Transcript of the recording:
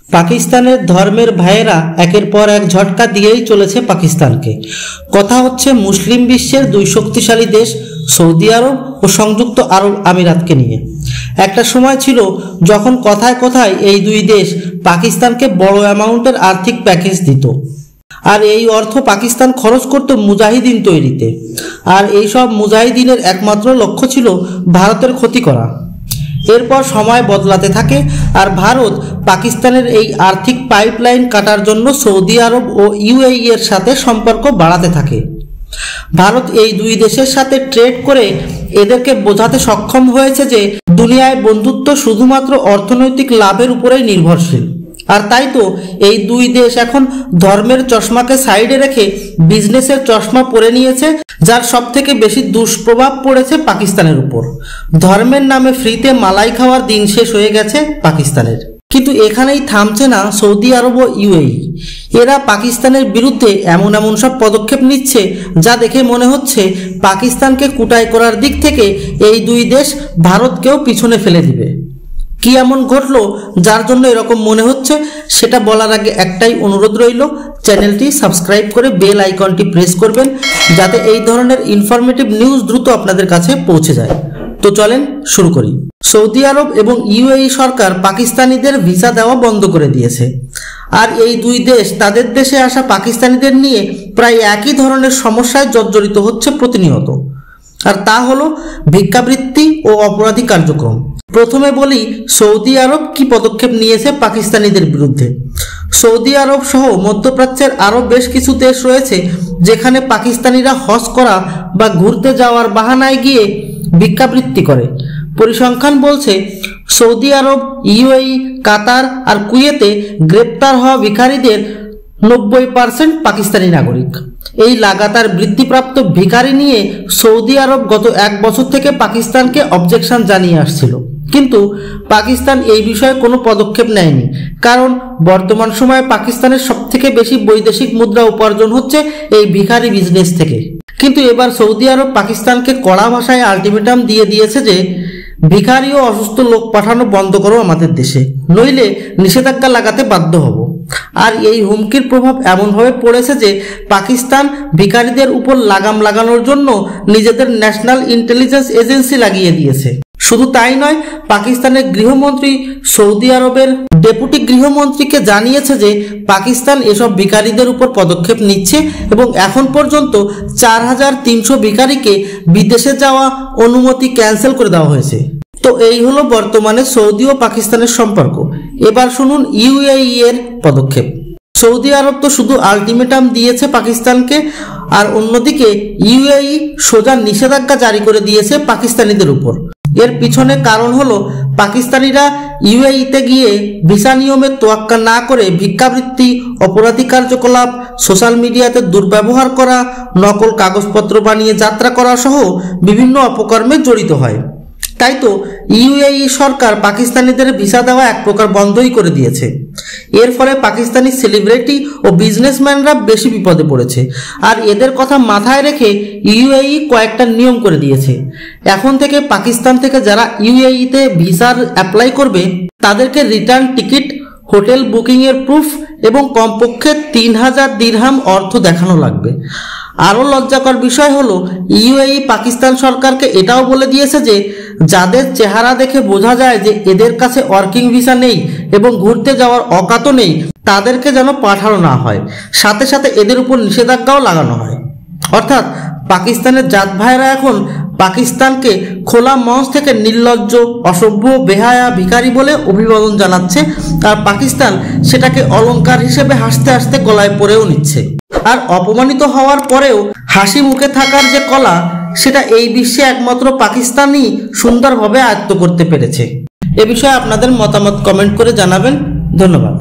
পাকিস্তানের ধর্মের ভাইয়েরা একের পর এক ঝটকা দিয়েই চলেছে পাকিস্তানকে। কথা হচ্ছে মুসলিম বিশ্বের দুই শক্তিশালী দেশ সৌদি আরব ও সংযুক্ত আরব আমিরাতকে নিয়ে। একটা সময় ছিল যখন কথায় কথায় এই দুই দেশ পাকিস্তানকে বড় অ্যামাউন্টের আর্থিক প্যাকেজ দিত, আর এই অর্থ পাকিস্তান খরচ করত মুজাহিদিন তৈরিতে। আর এই সব মুজাহিদিনের একমাত্র লক্ষ্য ছিল ভারতের ক্ষতি করা। এরপর সময় বদলাতে থাকে আর ভারত পাকিস্তানের এই আর্থিক পাইপলাইন কাটার জন্য সৌদি আরব ও ইউএই এর সাথে সম্পর্ক বাড়াতে থাকে। ভারত এই দুই দেশের সাথে ট্রেড করে এদেরকে বোঝাতে সক্ষম হয়েছে যে দুনিয়ায় বন্ধুত্ব শুধুমাত্র অর্থনৈতিক লাভের উপরেই নির্ভরশীল। আর তাই তো এই দুই দেশ এখন ধর্মের চশমাকে সাইডে রেখে বিজনেসের চশমা পরে নিয়েছে, যার সব থেকে বেশি দুষ্প্রভাব পড়েছে পাকিস্তানের উপর। ধর্মের নামে ফ্রিতে মালাই খাওয়ার দিন শেষ হয়ে গেছে পাকিস্তানের। কিন্তু এখানেই থামছে না সৌদি আরব ও ইউএই। এরা পাকিস্তানের বিরুদ্ধে এমন সব পদক্ষেপ নিচ্ছে যা দেখে মনে হচ্ছে পাকিস্তানকে কুটাই করার দিক থেকে এই দুই দেশ ভারতকেও পিছনে ফেলে দিবে। কি এমন ঘটলো যার জন্য এরকম মনে হচ্ছে, সেটা বলার আগে একটাই অনুরোধ রইল, চ্যানেলটি সাবস্ক্রাইব করে বেল আইকনটি প্রেস করবেন যাতে এই ধরনের ইনফরমেটিভ নিউজ দ্রুত আপনাদের কাছে পৌঁছে যায়। তো চলেন শুরু করি। সৌদি আরব এবং ইউএই সরকার পাকিস্তানিদের ভিসা দেওয়া বন্ধ করে দিয়েছে। আর এই দুই দেশ তাদের দেশে আসা পাকিস্তানিদের নিয়ে প্রায় একই ধরনের সমস্যায় জর্জরিত হচ্ছে প্রতিনিয়ত। আর তা হলো ভিক্ষাবৃত্তি ও অপরাধী কার্যক্রম। প্রথমে বলি সৌদি আরব কি পদক্ষেপ নিয়েছে পাকিস্তানিদের বিরুদ্ধে। সৌদি আরব সহ মধ্যপ্রাচ্যের আরও বেশ কিছু দেশ রয়েছে যেখানে পাকিস্তানিরা হজ করা বা ঘুরতে যাওয়ার বাহানায় গিয়ে ভিক্ষাবৃত্তি করে। পরিসংখ্যান বলছে সৌদি আরব, ইউএই, কাতার আর কুয়েতে গ্রেপ্তার হওয়া ভিখারিদের 90% পাকিস্তানি নাগরিক। এই লাগাতার বৃত্তিপ্রাপ্ত ভিখারি নিয়ে সৌদি আরব গত 1 বছর থেকে পাকিস্তানকে অবজেকশন জানিয়ে আসছিল, কিন্তু পাকিস্তান এই বিষয়ে কোনো পদক্ষেপ নেয়নি। কারণ বর্তমান সময়ে পাকিস্তানের সবথেকে বেশি বৈদেশিক মুদ্রা উপার্জন হচ্ছে এই ভিখারি বিজনেস থেকে। কিন্তু এবার সৌদি আরব পাকিস্তানকে কড়া ভাষায় আলটিমেটাম দিয়ে দিয়েছে যে ভিখারি ও অসুস্থ লোক পাঠানো বন্ধ করো আমাদের দেশে, নইলে নিষেধাজ্ঞা লাগাতে বাধ্য হব। আর এই হুমকির প্রভাব এমনভাবে পড়েছে যে পাকিস্তান ভিখারিদের উপর লাগাম লাগানোর জন্য নিজেদের ন্যাশনাল ইন্টেলিজেন্স এজেন্সি লাগিয়ে দিয়েছে। শুধু তাই নয়, পাকিস্তানের গৃহমন্ত্রী সৌদি আরবের ডেপুটি গৃহমন্ত্রীকে জানিয়েছে যে পাকিস্তান এসব ভিখারিদের উপর পদক্ষেপ নিচ্ছে এবং এখন পর্যন্ত 4300 ভিখারিকে বিদেশে যাওয়া অনুমতি ক্যান্সেল করে দেওয়া হয়েছে। তো এই হলো বর্তমানে সৌদি ও পাকিস্তানের সম্পর্ক। এবার শুনুন ইউএই এর পদক্ষেপ। সৌদি আরব তো শুধু আলটিমেটাম দিয়েছে পাকিস্তানকে, আর অন্যদিকে ইউএই সোজা নিষেধাজ্ঞা জারি করে দিয়েছে পাকিস্তানিদের উপর। এর পিছনে কারণ হলো পাকিস্তানিরা ইউএইতে গিয়ে ভিসা নিয়মের তোয়াক্কা না করে ভিক্ষাবৃত্তি, অপরাধী কার্যকলাপ, সোশ্যাল মিডিয়াতে দুর্ব্যবহার করা, নকল কাগজপত্র বানিয়ে যাত্রা করা সহ বিভিন্ন অপকর্মে জড়িত হয়। তাই তো ইউএই সরকার পাকিস্তানিদের ভিসা দেওয়া এক প্রকার বন্ধই করে দিয়েছে। এর ফলে পাকিস্তানি সেলিব্রিটি ও বিজনেসম্যানরা বেশি বিপদে পড়েছে। আর এদের কথা মাথায় রেখে ইউএই কয়েকটা নিয়ম করে দিয়েছে। এখন থেকে পাকিস্তান থেকে যারা ইউএইতে ভিসার অ্যাপ্লাই করবে তাদেরকে রিটার্ন টিকিট, হোটেল বুকিংয়ের প্রুফ এবং কমপক্ষে 3000 দিরহাম অর্থ দেখানো লাগবে। আরও লজ্জাকর বিষয় হলো ইউএই পাকিস্তান সরকারকে এটাও বলে দিয়েছে যে যাদের চেহারা দেখে বোঝা যায় যে এদের কাছে ওয়ার্কিং ভিসা নেই এবং ঘুরতে যাওয়ার অকাতও নেই, তাদেরকে যেন পাঠানো না হয়। সাথে সাথে এদের উপর নিষেধাজ্ঞাও লাগানো হয়। অর্থাৎ পাকিস্তানের জাত ভাইরা এখন পাকিস্তানকে খোলা মঞ্চ থেকে নির্লজ্জ, অসভ্য, বেহায়া, ভিখারি বলে অভিবাদন জানাচ্ছে, আর পাকিস্তান সেটাকে অলংকার হিসেবে হাসতে হাসতে গলায় পরেও নিচ্ছে। আর অপমানিত হওয়ার পরেও হাসি মুখে থাকার যে কলা, সেটা এই বিশ্বে একমাত্র পাকিস্তানই সুন্দরভাবে আয়ত্ত করতে পেরেছে। এ বিষয়ে আপনাদের মতামত কমেন্ট করে জানাবেন। ধন্যবাদ।